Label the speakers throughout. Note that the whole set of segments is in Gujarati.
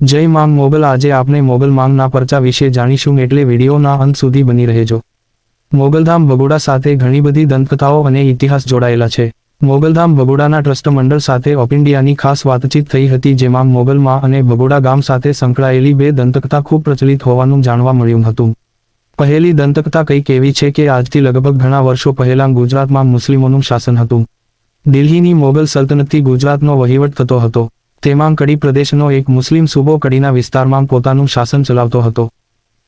Speaker 1: જય માંગ મોગલ। આજે આપણે મોગલ માંગના પરચા વિશે જાણીશું, એટલે વિડીયોના અંત સુધી બની રહેજો। મોગલધામ બગોડા સાથે ઘણી બધી દંતકથાઓ અને ઇતિહાસ જોડાયેલા છે। મોગલધામ બગોડાના ટ્રસ્ટ મંડળ સાથે ઓફ ઇન્ડિયાની ખાસ વાતચીત થઈ હતી, જેમાં મોગલમાં અને બગોડા ગામ સાથે સંકળાયેલી બે દંતકથા ખૂબ પ્રચલિત હોવાનું જાણવા મળ્યું હતું। પહેલી દંતકથા કંઈક એવી છે કે આજથી લગભગ ઘણા વર્ષો પહેલાં ગુજરાતમાં મુસ્લિમોનું શાસન હતું। દિલ્હીની મોગલ સલ્તનતથી ગુજરાતનો વહીવટ થતો હતો। તેમાં કડી પ્રદેશનો એક મુસ્લિમ સૂબો કડીના વિસ્તારમાં પોતાનું શાસન ચલાવતો હતો।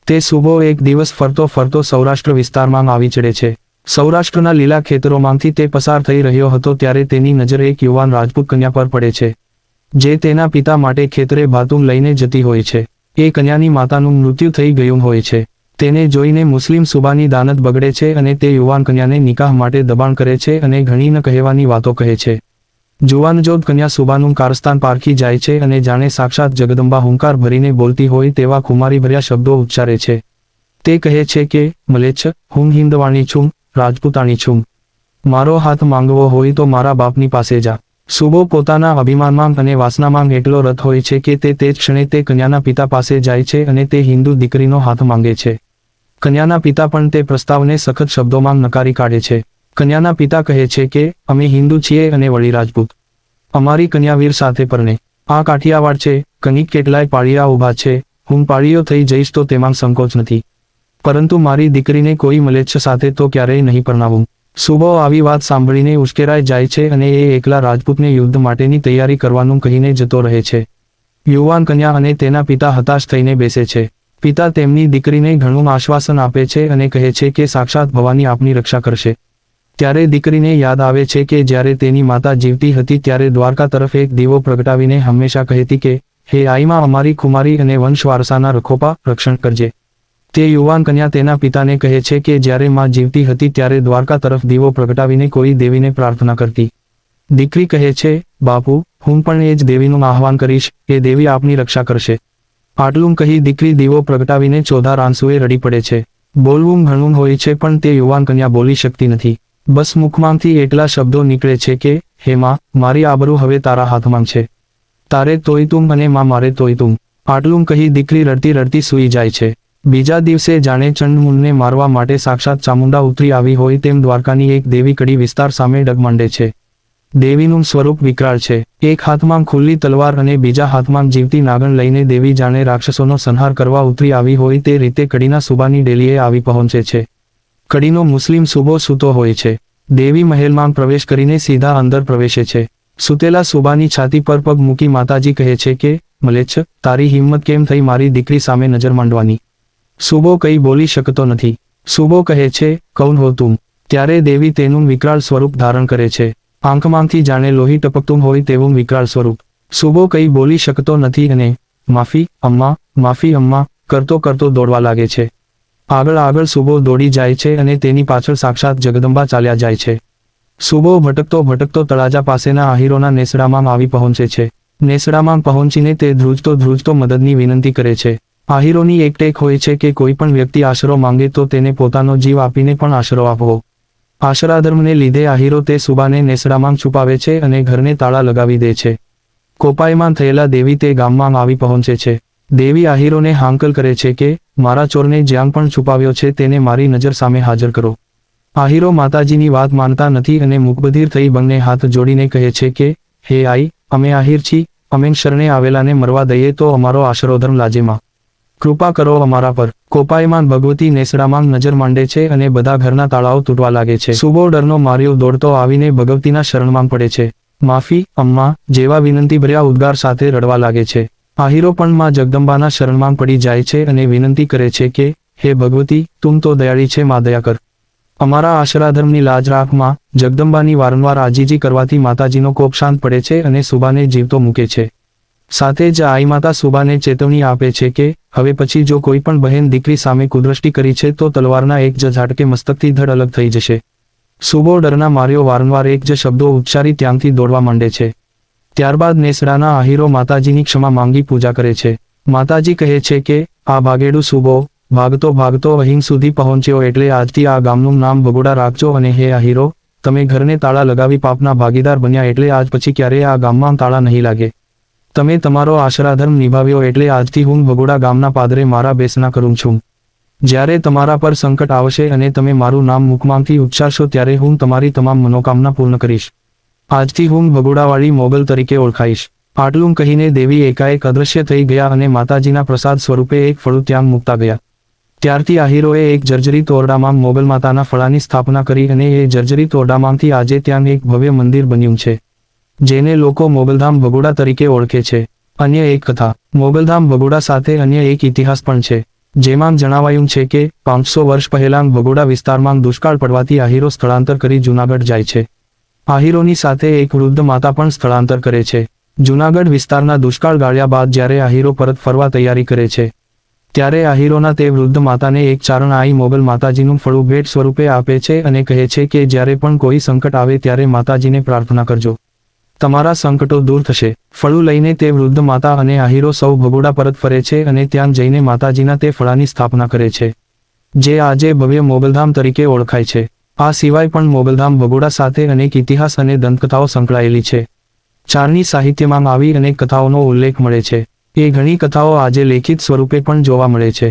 Speaker 1: તે સૂબો એક દિવસ ફરતો ફરતો સૌરાષ્ટ્ર વિસ્તારમાં આવી ચડે છે। સૌરાષ્ટ્રના લીલા ખેતરોમાંથી તે પસાર થઈ રહ્યો હતો ત્યારે તેની નજર એક યુવાન રાજપૂત કન્યા પર પડે છે, જે તેના પિતા માટે ખેતરે ભાતું લઈને જતી હોય છે। એ કન્યાની માતાનું મૃત્યુ થઈ ગયું હોય છે। તેને જોઈને મુસ્લિમ સૂબાની દાનત બગડે છે અને તે યુવાન કન્યાને નિકાહ માટે દબાણ કરે છે અને ઘણી ન કહેવાની વાતો કહે છે। જુવાનજોધ કન્યા સૂબાનું કારસ્તાન પારખી જાય છે અને જાણે સાક્ષાત જગદંબા હુંકાર ભરીને બોલતી હોય તેવા ખુમારીભર્યા શબ્દો ઉચ્ચારે છે। તે કહે છે કે, મલેચ્છ, હું હિન્દવાણી છું, રાજપૂતાણી છું। મારો હાથ માંગવો હોય તો મારા બાપની પાસે જા। સૂબો પોતાના અભિમાનમાં અને વાસનામાં એટલો રત હોય છે કે તે જ ક્ષણે તે કન્યાના પિતા પાસે જાય છે અને તે હિન્દુ દીકરીનો હાથ માંગે છે। કન્યાના પિતા પણ તે પ્રસ્તાવને સખત શબ્દોમાં નકારી કાઢે છે। કન્યાના પિતા કહે છે કે, અમે હિન્દુ છીએ અને વળી રાજપૂત। અમારી કન્યા વીર સાથે પરણે। આ કાઠિયાવાડ છે, કંઈક કેટલાય પાળિયા ઊભા છે, હું પાળિયો થઈ જઈશ તો તેમાં સંકોચ નથી, પરંતુ મારી દીકરીને કોઈ મલેચ્છ સાથે તો ક્યારેય નહીં પરણાવું। સૂબો આવી વાત સાંભળીને ઉશ્કેરાઈ જાય છે અને એ એકલા રાજપૂતને યુદ્ધ માટેની તૈયારી કરવાનું કહીને જતો રહે છે। યુવાન કન્યા અને તેના પિતા હતાશ થઈને બેસે છે। પિતા તેમની દીકરીને ઘણું આશ્વાસન આપે છે અને કહે છે કે સાક્ષાત ભવાની આપની રક્ષા કરશે। ત્યારે દીકરીને યાદ આવે છે કે જ્યારે તેની માતા જીવતી હતી ત્યારે દ્વારકા તરફ એક દીવો પ્રગટાવીને હંમેશા કહેતી કે, હે આઈમાં અમારી ખુમારી અને વંશ વારસાના રખોપા, રક્ષણ કરજે। તે યુવાન કન્યા તેના પિતાને કહે છે કે જ્યારે માં જીવતી હતી ત્યારે દ્વારકા તરફ દીવો પ્રગટાવીને કોઈ દેવીને પ્રાર્થના કરતી। દીકરી કહે છે, બાપુ, હું પણ એ જ દેવીનું આહ્વાન કરીશ, એ દેવી આપની રક્ષા કરશે। આટલું કહી દીકરી દીવો પ્રગટાવીને ચોધાર આંસુએ રડી પડે છે। બોલવું ઘણું હોય છે પણ તે યુવાન કન્યા બોલી શકતી નથી। બસ મુખમાંથી એટલા શબ્દો નીકળે છે કે, હે માં, મારી આબરૂ હવે તારા હાથમાં છે। તારે તોય તું અને માં મારે તોય તું। આટલું કહી દીકરી રડતી રડતી સૂઈ જાય છે। બીજા દિવસે જાણે ચંડમુંડને મારવા માટે સાક્ષાત ચામુંડા ઉતરી આવી હોય તેમ દ્વારકાની એક દેવી કડી વિસ્તાર સામે ડગમંડે છે। દેવીનું સ્વરૂપ વિકરાળ છે। એક હાથમાં ખુલ્લી તલવાર અને બીજા હાથમાં જીવતી નાગણ લઈને દેવી જાણે રાક્ષસોનો સંહાર કરવા ઉતરી આવી હોય તે રીતે કડીના સૂબાની ડેલીએ આવી પહોંચે છે। કડીનો મુસ્લિમ સૂબો સૂતો હોય છે। દેવી મહેલમાં પ્રવેશ કરીને સીધા અંદર પ્રવેશે છે। સૂતેલા સૂબાની છાતી પર પગ મૂકી માતાજી કહે છે કે, મલેચ્છ, તારી હિંમત કેમ થઈ મારી દીકરી સામે નજર માંડવાની? સૂબો કંઈ બોલી શકતો નથી। સૂબો કહે છે, કૌન હો તું? ત્યારે દેવી તેનું વિકરાળ સ્વરૂપ ધારણ કરે છે। આંખમાંથી જાણે લોહી ટપકતું હોય તેવું વિકરાળ સ્વરૂપ। સૂબો કંઈ બોલી શકતો નથી અને માફી અમ્મા, માફી અમ્મા કરતો કરતો દોડવા લાગે છે। આગળ આગળ સૂબો દોડી જાય છે અને તેની પાછળ સાક્ષાત જગદંબા ચાલ્યા જાય છે। સૂબો ભટકતો ભટકતો તળાજા પાસેના આહીરોના નેસડામાં આવી પહોંચે છે। નેસડામાં પહોંચીને તે ધ્રુજતો ધ્રુજતો મદદની વિનંતી કરે છે। આહીરોની એક ટેક હોય છે કે કોઈ પણ વ્યક્તિ આશરો માંગે તો તેને પોતાનો જીવ આપીને પણ આશરો આપવો। આશરાધર્મને લીધે આહીરો તે સૂબાને નેસડામાં છુપાવે છે અને ઘરને તાળા લગાવી દે છે। કોપાયમાન થયેલા દેવી તે ગામમાં આવી પહોંચે છે। દેવી આહીરોને હાંકલ કરે છે કે, મારા ચોરને જ્યાં પણ છુપાવ્યો છે તેને મારી નજર સામે હાજર કરો। આહીરો માતાજીની વાત માનતા નથી અને મુકબધિર થઈ બંને હાથ જોડીને કહે છે કે, હે આઈ, અમે આહીર છી, અમે શરણે આવેલાને મરવા દઈએ તો અમારો આશરોધર્મ લાજે માં। કૃપા કરો અમારા પર। કોપાયમાન ભગવતી નેસડામાં નજર માંડે છે અને બધા ઘરના તાળાઓ તૂટવા લાગે છે। સૂબો ડરનો માર્યો દોડતો આવીને ભગવતીના શરણમાં પડે છે। માફી અમ્મા જેવા વિનંતીભર્યા ઉદ્ગાર સાથે રડવા લાગે છે। આહીરો પણ માં જગદંબાના શરણમાં પડી જાય છે અને વિનંતી કરે છે કે, હે ભગવતી, તું તો દયાળી છે માં, દયા કર। અમારા આશરાધર્મની લાજ રાખ માં। જગદંબાની વારંવાર આજીજી કરવાથી માતાજીનો કોપ શાંત પડે છે અને સૂબાને જીવતો મૂકે છે। સાથે જ આઈ માતા સૂબાને ચેતવણી આપે છે કે, હવે પછી જો કોઈ પણ બહેન દીકરી સામે કુદ્રષ્ટિ કરી છે તો તલવારના એક જ ઝાટકે મસ્તકથી ધડ અલગ થઈ જશે। સૂબો ડરના માર્યો વારંવાર એક જ શબ્દો ઉચ્ચારી ત્યાંથી દોડવા માંડે છે। ત્યારબાદ નેસડાના આહીરો માતાજીની ક્ષમા માંગી પૂજા કરે છે। માતાજી કહે છે કે, આ ભાગેડુ સૂબો ભાગતો ભાગતો અહીં સુધી પહોંચ્યો એટલે આજથી આ ગામનું નામ બગોડા રાખજો અને હે આહીરો, તમે ઘરને તાળા લગાવી પાપના ભાગીદાર બન્યા એટલે આજ પછી ક્યારેય આ ગામમાં તાળા નહીં લાગે। તમે તમારો આશરાધર્મ નિભાવ્યો એટલે આજથી હું ભગોડા ગામના પાદરે મારા બેસના કરું છું. જ્યારે તમારા પર સંકટ આવશે અને તમે મારું નામ મુખમાંથી ઉચ્ચારશો ત્યારે હું તમારી તમામ મનોકામના પૂર્ણ કરીશ. આજથી હું ભગોડાવાળી મોગલ તરીકે ઓળખાઈશ. આટલું કહીને દેવી એકાએક અદૃશ્ય થઈ ગયા અને માતાજીના પ્રસાદ સ્વરૂપે એક ફળું ત્યાં મૂકતા ગયા. ત્યારથી આહીરોએ એક જર્જરિત ઓરડામાં મોગલ માતાના ફળાની સ્થાપના કરી અને એ જર્જરિત ઓરડામાંથી આજે ત્યાં એક ભવ્ય મંદિર બન્યું છે, જેને લોકો મોગલધામ ભગોડા તરીકે ઓળખે છે. અન્ય એક કથા. મોગલધામ ભગોડા સાથે અન્ય એક ઇતિહાસ પણ છે, જેમાં જણાવાયું છે કે 500 વર્ષ પહેલાં ભગોડા વિસ્તારમાં દુષ્કાળ પડવાથી આહીરો સ્થળાંતર કરી જૂનાગઢ જાય છે. આહીરોની સાથે એક વૃદ્ધ માતા પણ સ્થળાંતર કરે છે. જૂનાગઢ વિસ્તારના દુષ્કાળ ગાળ્યા બાદ જ્યારે આહીરો પરત ફરવા તૈયારી કરે છે, ત્યારે આહીરોના તે વૃદ્ધ માતાને એક ચારણ આઈ મોગલ માતાજીનું ફળું ભેટ સ્વરૂપે આપે છે અને કહે છે કે જ્યારે પણ કોઈ સંકટ આવે ત્યારે માતાજીને પ્રાર્થના કરજો, તમારા સંકટો દૂર થશે. ફળું લઈને તે વૃદ્ધ માતા અને આહીરો સૌ ભગોડા પરત ફરે છે અને ત્યાં જઈને માતાજીના તે ફળાની સ્થાપના કરે છે, જે આજે ભવ્ય મોગલધામ તરીકે ઓળખાય છે. આ સિવાય પણ મોગલધામ ભગોડા સાથે અનેક ઇતિહાસ અને દંતકથાઓ સંકળાયેલી છે. ચારણી સાહિત્યમાં આવી અનેક કથાઓનો ઉલ્લેખ મળે છે. એ ઘણી કથાઓ આજે લેખિત સ્વરૂપે પણ જોવા મળે છે.